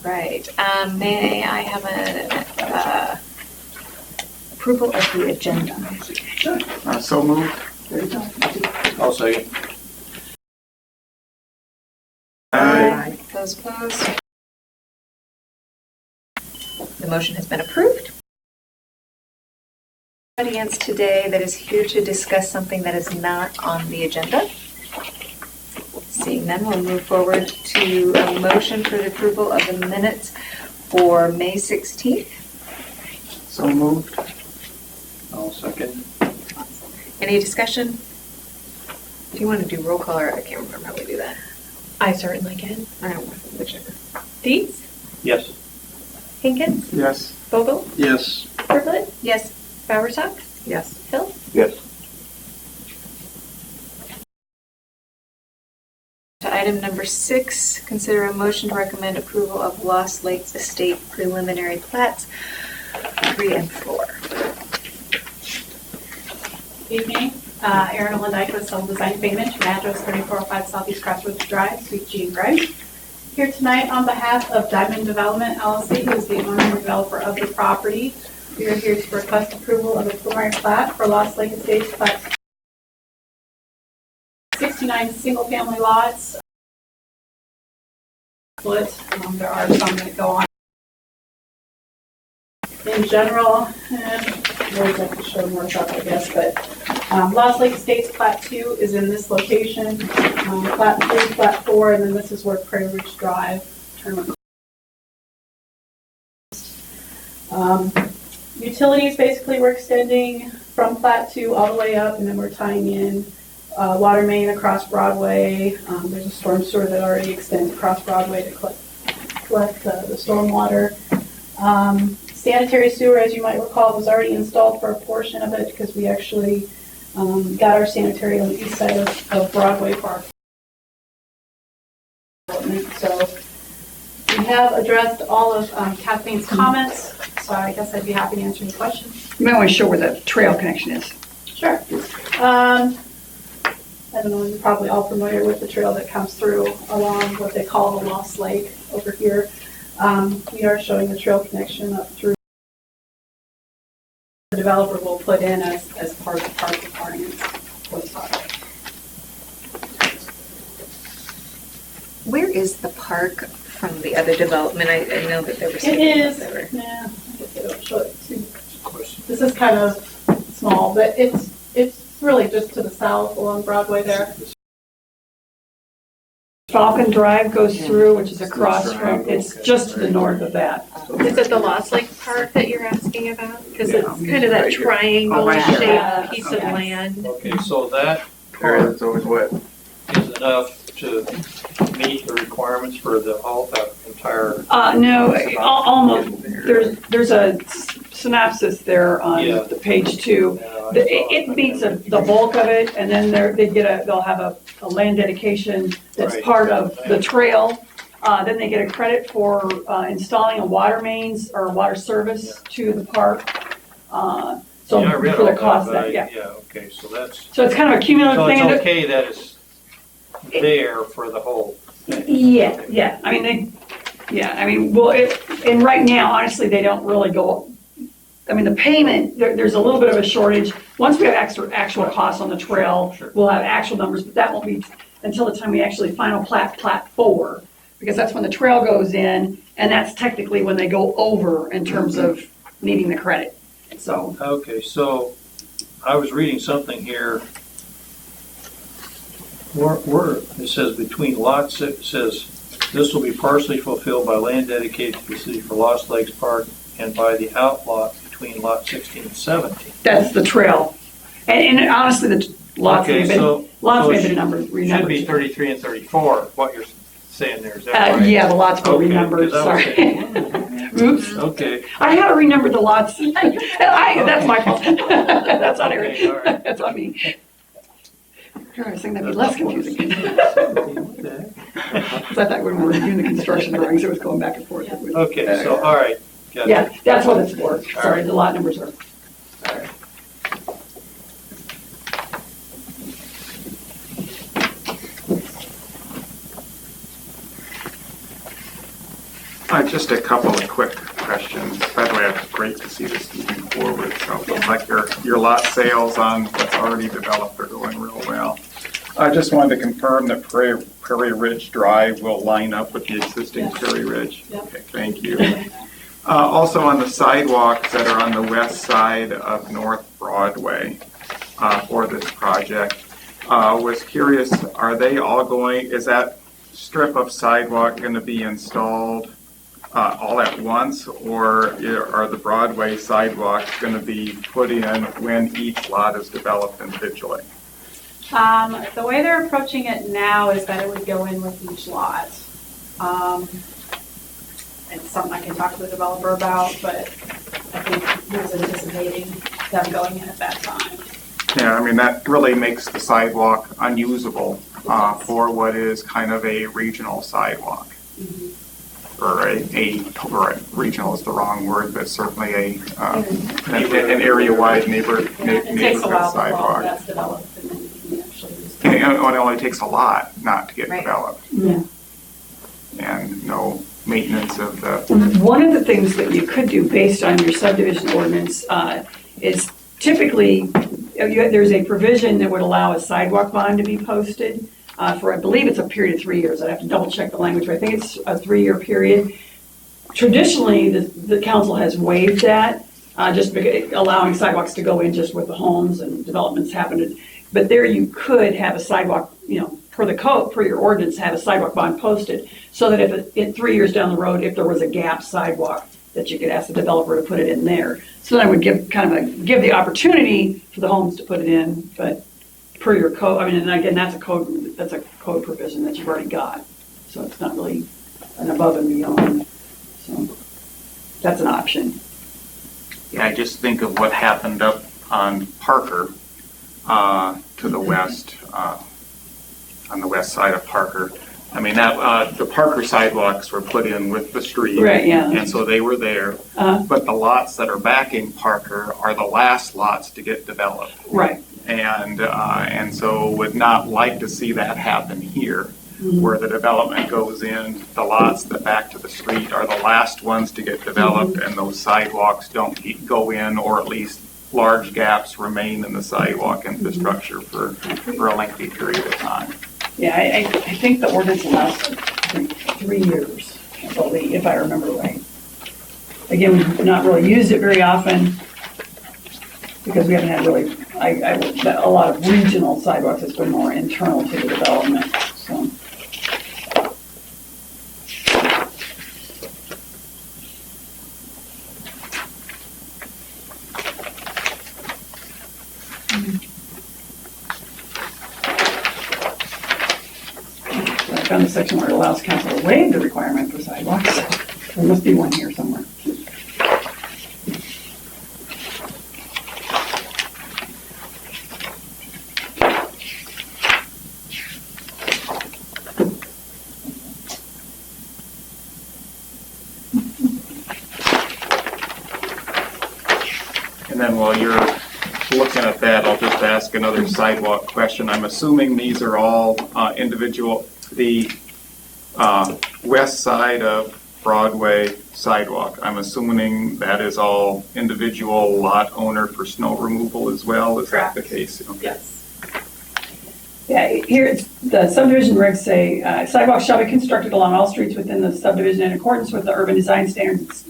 Right. May I have an approval of the agenda? Sure. So moved. There you go. I'll second. Aye. Those opposed? The motion has been approved. Audience today that is here to discuss something that is not on the agenda. Seeing none, we'll move forward to a motion for the approval of the minutes for May 16th. So moved. I'll second. Any discussion? Do you want to do roll call, or I can't remember how we do that? I certainly can. I don't know, whichever. Dietz, Yes. Hinkins, Yes. Vogel, Yes. Triplett, Yes. Bowersox, Yes. Hill. Yes. To item number 6, consider a motion to recommend approval of Lost Lakes Estate preliminary plats 3 and 4. Evening, Erin Olendyke with Cell Design Payment, address 3405 Southeast Crossroads Drive, Suite G in Grimes. Here tonight on behalf of Diamond Development LLC, who is the owner and developer of the property. We are here to request approval of a preliminary plat for Lost Lake Estates, plat 69 single-family lots. There are some that go on. In general, I always like to show more stuff, I guess, but Lost Lake Estates Plat 2 is in this location, Plat 3, Plat 4, and then this is where Prairie Ridge Drive tournament. Utilities, basically, we're extending from Plat 2 all the way up, and then we're tying in water main across Broadway. There's a storm sewer that already extends across Broadway to collect the stormwater. Sanitary sewer, as you might recall, was already installed for a portion of it because we actually got our sanitary on the east side of Broadway for our development. So we have addressed all of Kathleen's comments, so I guess I'd be happy to answer any questions. You might want to show where the trail connection is. Sure. I don't know, you're probably all familiar with the trail that comes through along what they call the Lost Lake over here. We are showing the trail connection up through. The developer will put in as part of the park requirements for the project. Where is the park from the other development? I know that there was. It is, yeah, I guess I don't show it too. This is kind of small, but it's really just to the south along Broadway there. Falcon Drive goes through, which is across from, it's just to the north of that. Is it the Lost Lake Park that you're asking about? Because it's kind of that Oh, triangle-shaped piece of land. Okay, so that Area part that's always wet. is enough to meet the requirements for the whole, entire. No, almost. There's a synopsis there on Yeah. the page 2. It meets the bulk of it, and then they'll have a land dedication that's Right. part of the trail. Then they get a credit for installing a water mains or water service to the park. So Yeah, I read for all the that, cost but that, yeah. okay, so that's, So it's kind of a cumulative so thing. it's okay that it's there for the whole. Yeah. I mean, and right now, honestly, they don't really go. I mean, the payment, there's a little bit of a shortage. Once we have actual costs on the trail, Sure. we'll have actual numbers, but that won't be until the time we actually final plat 4, because that's when the trail goes in, and that's technically when they go over in terms of needing the credit. So, Okay, so I was reading something here. Where it says between lots, it says this will be partially fulfilled by land dedicated to the city for Lost Lakes Park and by the outlot between lot 16 and 17. that's the trail. And honestly, the lots may Okay, have so. been, lots so may it have been renumbered. Should be 33 and 34, what you're saying there, is that right? Yeah, the lots were Okay, renumbered, 'cause I was sorry. thinking, Oops. okay, I had to renumber the lots. That's my fault. That's on Okay, all Eric. right. That's on me. I was thinking that'd be less confusing. What the heck? Because I thought when we were doing the construction drawings, it was going back and forth. It was- Okay, so, all right. got it. Yeah, that's what it's for. Sorry, the lot numbers are. All right. Just a couple of quick questions. By the way, it's great to see this moving forward. So it looks like your lot sales on what's already developed are going real well. I just wanted to confirm that Prairie Ridge Drive will line up with the existing Yes. Prairie Ridge. Yep. Okay, thank you. Also on the sidewalks that are on the west side of North Broadway for this project, was curious, are they all going, is that strip of sidewalk going to be installed all at once, or are the Broadway sidewalks going to be put in when each lot is developed individually? The way they're approaching it now is that it would go in with each lot. It's something I can talk to the developer about, but I think he was anticipating them going in at that time. Yeah, I mean, that really makes the sidewalk unusable for what is kind of a regional sidewalk. Or or regional is the wrong word, but certainly an area-wide It takes a neighborhood while for all sidewalk. that's developed and then you can actually use And it. it only takes a lot not to get Right. developed, Yeah. and no maintenance of the, One of the things that you could do based on your subdivision ordinance is typically, there's a provision that would allow a sidewalk bond to be posted for, I believe it's a period of 3 years. I'd have to double check the language, but I think it's a 3-year period. Traditionally, the council has waived that, just because allowing sidewalks to go in just with the homes and developments happen. But there you could have a sidewalk, per the code, per your ordinance, have a sidewalk bond posted, so that if in 3 years down the road, if there was a gap sidewalk, that you could ask the developer to put it in there. So that would give the opportunity for the homes to put it in, but per your code, and again, that's a code provision that you've already got. So it's not really an above and beyond. So that's an option. yeah, I just think of what happened up on Parker to the west, on the west side of Parker. I mean, the Parker sidewalks were put in with the street. Right, yeah. And so they were there. But the lots that are backing Parker are the last lots to get developed. Right. And so would not like to see that happen here, where the development goes in, the lots that back to the street are the last ones to get developed, and those sidewalks don't go in, or at least large gaps remain in the sidewalk infrastructure for a lengthy period of time. Yeah, I think the ordinance allows, I think, 3 years, I believe, if I remember right. Again, we've not really used it very often because we haven't had really, a lot of regional sidewalks. It's been more internal to the development, so. I found a section where it allows council to waive the requirement for sidewalks. There must be one here somewhere. And then while you're looking at that, I'll just ask another sidewalk question. I'm assuming these are all individual, the west side of Broadway sidewalk. I'm assuming that is all individual lot owner for snow removal as well? Is that the Correct. case? Okay. Yes. Yeah, here it's, the subdivision regs say sidewalks shall be constructed along all streets within the subdivision in accordance with the urban design standards,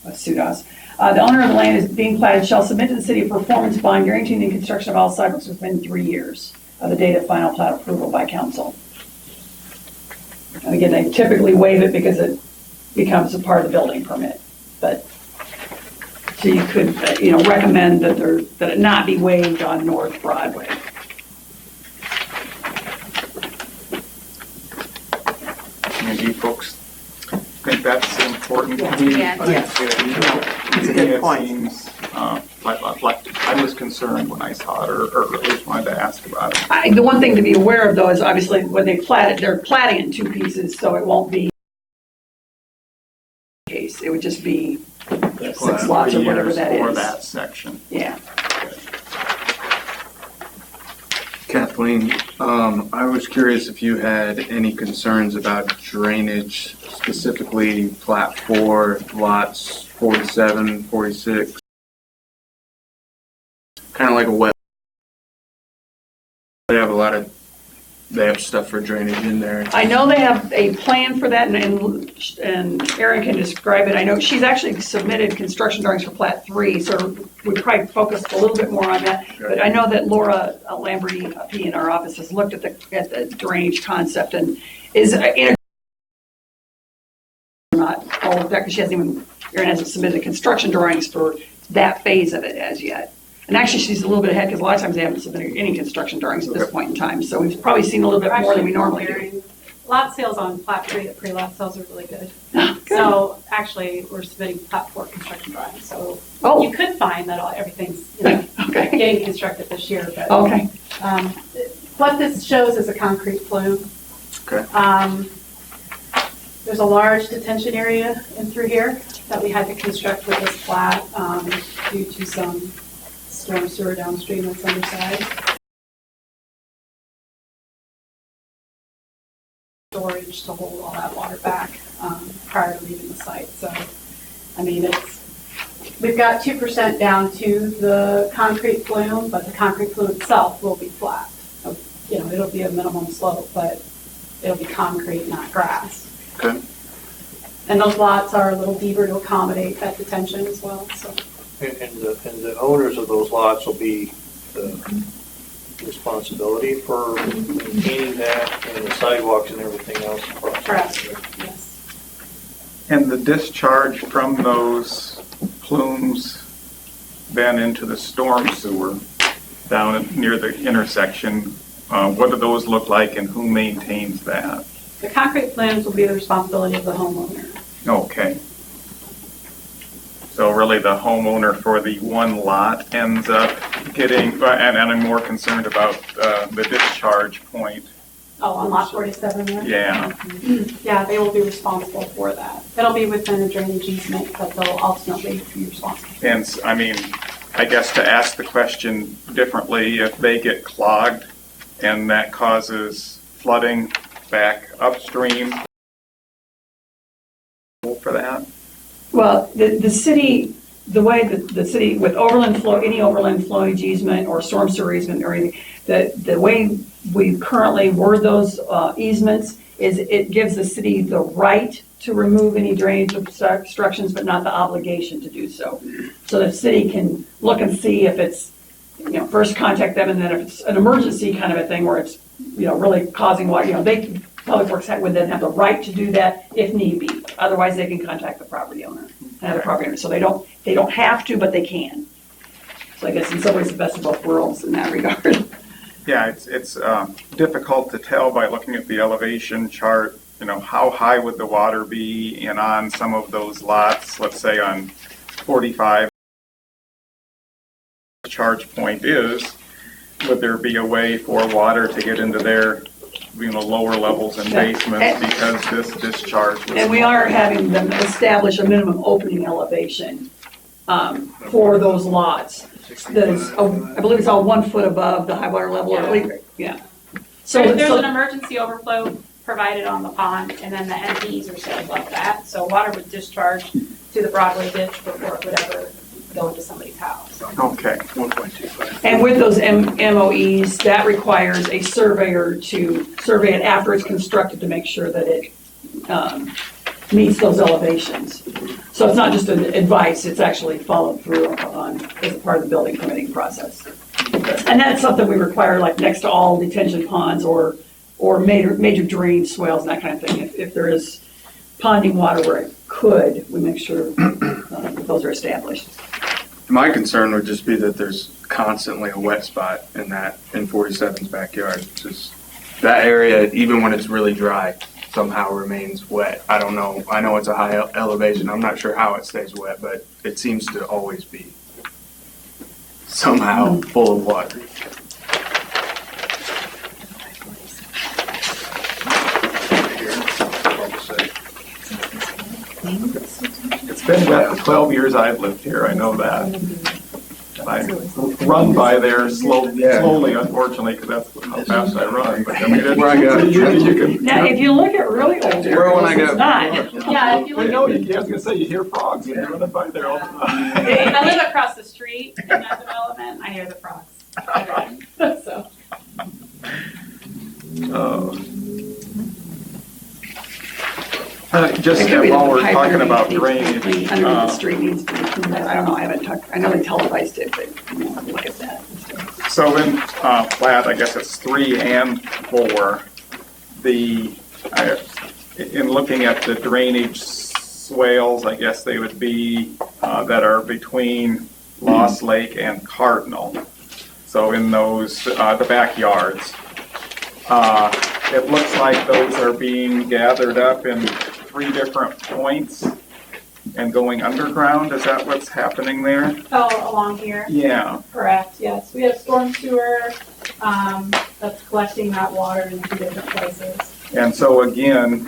SUDAS. The owner of the land is being platted shall submit to the city a performance bond guaranteeing the construction of all sidewalks within 3 years of the date of final plat approval by council. And again, they typically waive it because it becomes a part of the building permit. But, so you could, recommend that it not be waived on North Broadway. And do you folks think that's important? Yeah. It's a good point. It seems like I was concerned when I saw it, or at least wanted to ask about it. The one thing to be aware of though is obviously when they plat it, they're platting it in 2 pieces, so it won't be case. It would just be 6 lots or whatever that For is. that section. Yeah. Kathleen, I was curious if you had any concerns about drainage, specifically Plat 4, lots 47, 46. Kind of like a wet. They have stuff for drainage in there. I know they have a plan for that, and Erin can describe it. I know she's actually submitted construction drawings for Plat 3, so we probably focused a little bit more on that. But I know that Laura Lamberty in our office has looked at the drainage concept and is in not all of that, because Erin hasn't submitted construction drawings for that phase of it as yet. And actually, she's a little bit ahead, because a lot of times they haven't submitted any construction drawings at this point in time. So we've probably seen a little bit more than we normally do. Lot sales on Plat 3, the pre-lot sales are really good. Good. So actually, we're submitting Plat 4 construction drawings, so Oh. you could find that everything's, Okay. getting constructed this year, but. Okay. What this shows is a concrete flume. Okay. There's a large detention area in through here that we had to construct with this plat due to some storm sewer downstream that's underside. Storage to hold all that water back prior to leaving the site. So, I mean, we've got 2% down to the concrete flume, but the concrete flume itself will be flat. It'll be a minimum slope, but it'll be concrete, not grass. Okay. And those lots are a little deeper to accommodate that detention as well, so. And the owners of those lots will be the responsibility for maintaining that and the sidewalks and everything else across. Correct, yes. And the discharge from those plumes then into the storm sewer down near the intersection, what do those look like and who maintains that? The concrete flumes will be the responsibility of the homeowner. Okay. So really the homeowner for the one lot ends up getting, and I'm more concerned about the discharge point. Oh, on lot 47 there? Yeah. Yeah, they will be responsible for that. It'll be within a drainage easement, but they'll ultimately be responsible. And I mean, I guess to ask the question differently, if they get clogged and that causes flooding back upstream for that? Well, the city, the way that the city with overland flow, any overland flowage easement or storm sewer easement or anything, the way we currently word those easements is it gives the city the right to remove any drainage obstructions, but not the obligation to do so. So the city can look and see if it's, first contact them, and then if it's an emergency kind of a thing where it's, really causing water, Public Works would then have the right to do that if need be. Otherwise, they can contact the property owner, So they don't have to, but they can. So I guess in some ways, the best of both worlds in that regard. Yeah, it's difficult to tell by looking at the elevation chart, how high would the water be, and on some of those lots, let's say on 45, the charge point is, would there be a way for water to get into their lower levels and basements because this discharge was. And we are having them establish a minimum opening elevation for those lots. That is, I believe it's all 1 foot above the high water level, or at least, yeah. So there's an emergency overflow provided on the pond, and then the MPs are set above that. So water would discharge to the Broadway ditch before it would ever go into somebody's house. Okay. 1.25. And with those MOEs, that requires a surveyor to survey it after it's constructed to make sure that it meets those elevations. So it's not just an advice, it's actually followed through on as part of the building permitting process. And that's something we require like next to all detention ponds or major drain swales and that kind of thing. If there is ponding water where it could, we make sure that those are established. My concern would just be that there's constantly a wet spot in 47's backyard. Just that area, even when it's really dry, somehow remains wet. I don't know. I know it's a high elevation. I'm not sure how it stays wet, but it seems to always be somehow full of water. It's been wet for 12 years I've lived here, I know that. And I run by there slowly, unfortunately, because that's how fast I run, but I mean, it's- Where I got- you can. Now, if you look at really old Where when I areas, it's got- not. Yeah, if you I look, know, I was gonna say, you hear frogs when you're running by there all the time. I live across the street in that development, I hear the frogs. So, Just It could be that while the we're pipe talking underneath about needs to be drainage, cleaned, Underneath the street needs to be cleaned. I don't know, I haven't talked, I know they televised it, but, you know, look at that. so in plat, I guess it's 3 and 4, in looking at the drainage swales, I guess they would be, that are between Lost Lake and Cardinal. So in those, the backyards. It looks like those are being gathered up in 3 different points and going underground. Is that what's happening there? oh, along here, Yeah. correct, yes. We have storm sewer, that's collecting that water in 2 different places. And so again,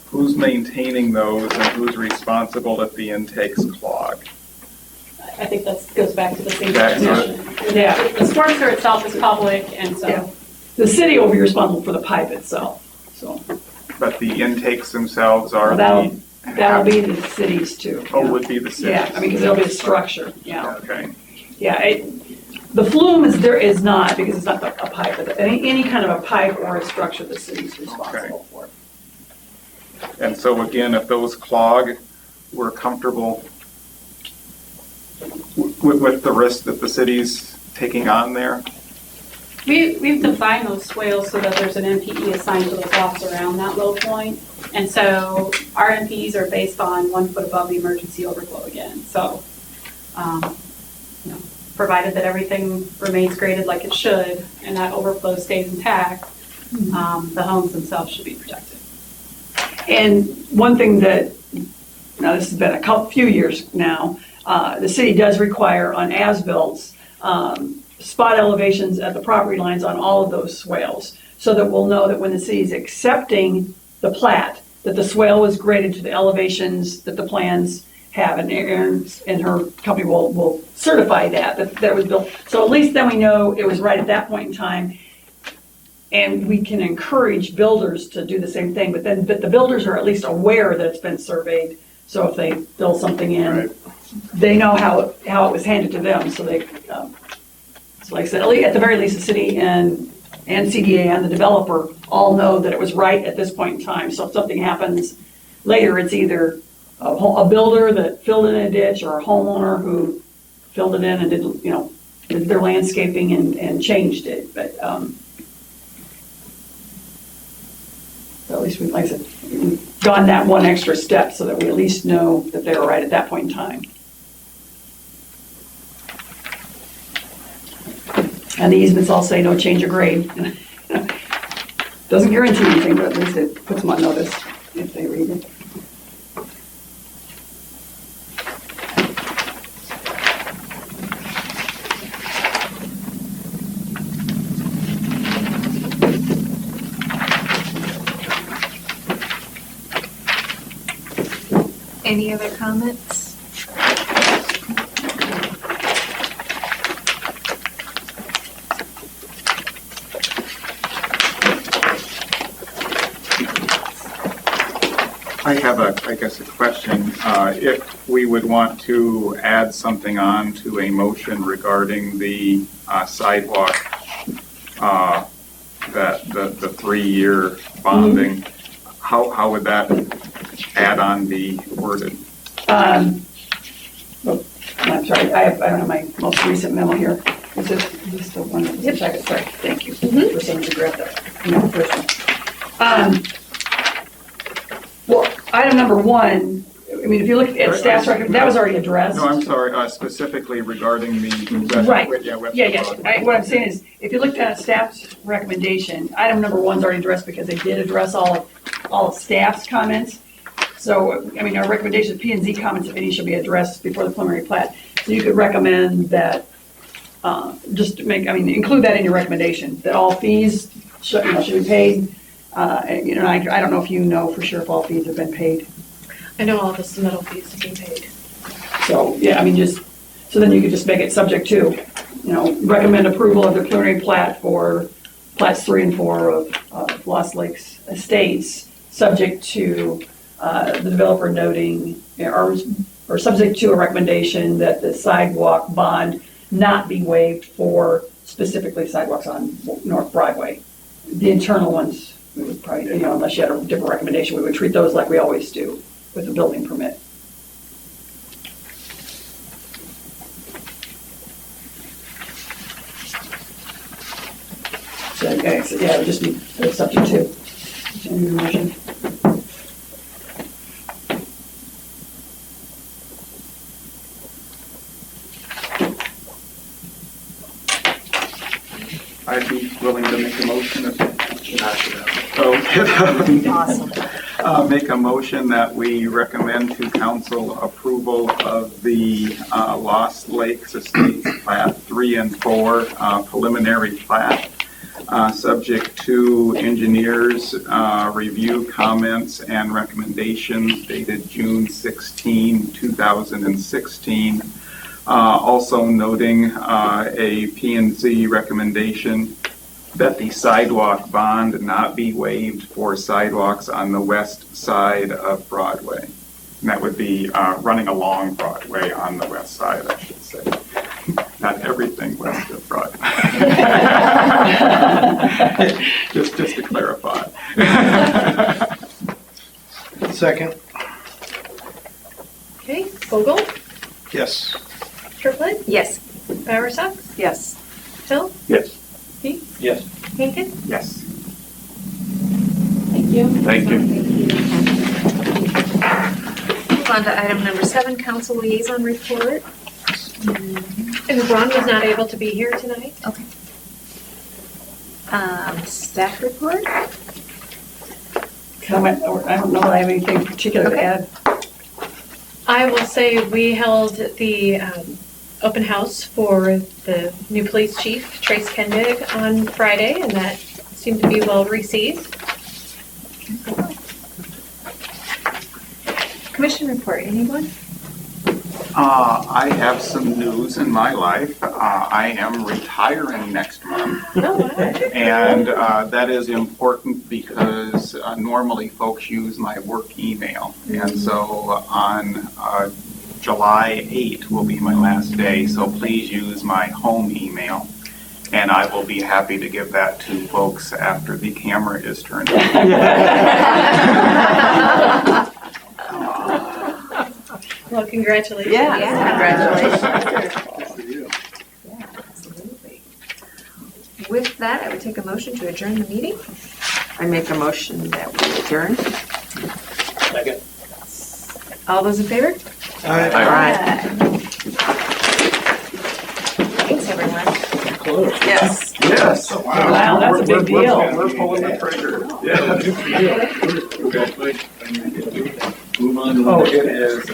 who's maintaining those and who's responsible if the intakes clog? I think that goes back to the same Back to discussion. Yeah. The storm sewer itself is public, and Yeah. so, The city will be responsible for the pipe itself, so But the intakes themselves are that'll be the cities too. Oh, would be the cities? Yeah, I mean, because there'll be a structure, yeah. Okay. Yeah, the flume is not, because it's not a pipe, but any kind of a pipe or a structure the city's responsible for. And so again, if those clog, we're comfortable with the risk that the city's taking on there? we've defined those swales so that there's an MPE assigned to those lots around that low point. And so our MPEs are based on 1 foot above the emergency overflow again. So, you know, provided that everything remains graded like it should and that overflow stays intact, the homes themselves should be protected. And one thing that, now this has been a few years now, the city does require on as-bills, spot elevations at the property lines on all of those swales, so that we'll know that when the city's accepting the plat, that the swale was graded to the elevations that the plans have, and Erin and her company will certify that was built. So at least then we know it was right at that point in time, and we can encourage builders to do the same thing, but the builders are at least aware that it's been surveyed, so if they build something in, Right. they know how it was handed to them, so they, so like I said, at the very least, the city and CDA and the developer all know that it was right at this point in time. So if something happens later, it's either a builder that filled in a ditch or a homeowner who filled it in and did their landscaping and changed it. But so at least like I said, we've gone that one extra step so that we at least know that they were right at that point in time. And the easements all say no change of grade. Doesn't guarantee anything, but at least it puts them on notice if they read it. Any other comments? I have I guess a question. If we would want to add something on to a motion regarding the sidewalk, that the 3-year bonding, how would that add-on be worded? I'm sorry, I don't have my most recent memo here. Is this the one that was in the packet? Sorry, thank you for someone to grab that. No, first one. Well, item number 1, I mean, if you look at staff's recommendation, that was already addressed. No, I'm sorry, specifically regarding the. Right. West Road. What I'm saying is, if you looked at staff's recommendation, item number 1's already addressed because they did address all of staff's comments. So, I mean, our recommendation, P and Z comments, if any, should be addressed before the preliminary plat. So you could recommend that, include that in your recommendation, that all fees should be paid. I don't know if you know for sure if all fees have been paid. I know all the submittal fees have been paid. So, yeah, I mean, so then you could just make it subject to, recommend approval of the preliminary plat for plats 3 and 4 of Lost Lakes Estates, subject to the developer noting, or subject to a recommendation that the sidewalk bond not be waived for specifically sidewalks on North Broadway. The internal ones, we would probably, unless you had a different recommendation, we would treat those like we always do with a building permit. So, okay, so yeah, it would just be subject to. Any motion? I'd be willing to make a motion if Awesome. make a motion that we recommend to council approval of the Lost Lakes Estates Plat 3 and 4 preliminary plat, subject to engineers' review comments and recommendations dated June 16, 2016. Also noting a P&Z recommendation that the sidewalk bond not be waived for sidewalks on the west side of Broadway. And that would be running along Broadway on the west side, I should say. Not everything west of Broadway. just to clarify. Second. Okay, Vogel, Yes. Triplett, Yes. Bowersox, Yes. Hill, Yes. Peak, Yes. Hankin. Yes. Thank you. Thank you. Move on to item number 7, council liaison report. And Ron was not able to be here tonight. Staff report? Comment, or I don't know that I have anything particular to add. I will say we held the open house for the new police chief, Trace Kendig, on Friday, and that seemed to be well received. Commission report, anyone? I have some news in my life. I am retiring next month. Oh, wow. And that is important because normally folks use my work email. And so on July 8 will be my last day, so please use my home email. And I will be happy to give that to folks after the camera is turned on. Well, congratulations. Congratulations. Absolutely. With that, I would take a motion to adjourn the meeting. I make a motion that we adjourn. Second. All those in favor? Aye. Thanks, everyone. Close. Yes. Yes. Wow, that's a big deal. We're pulling the trigger. Yeah. Congratulations. Move on. Oh, it is.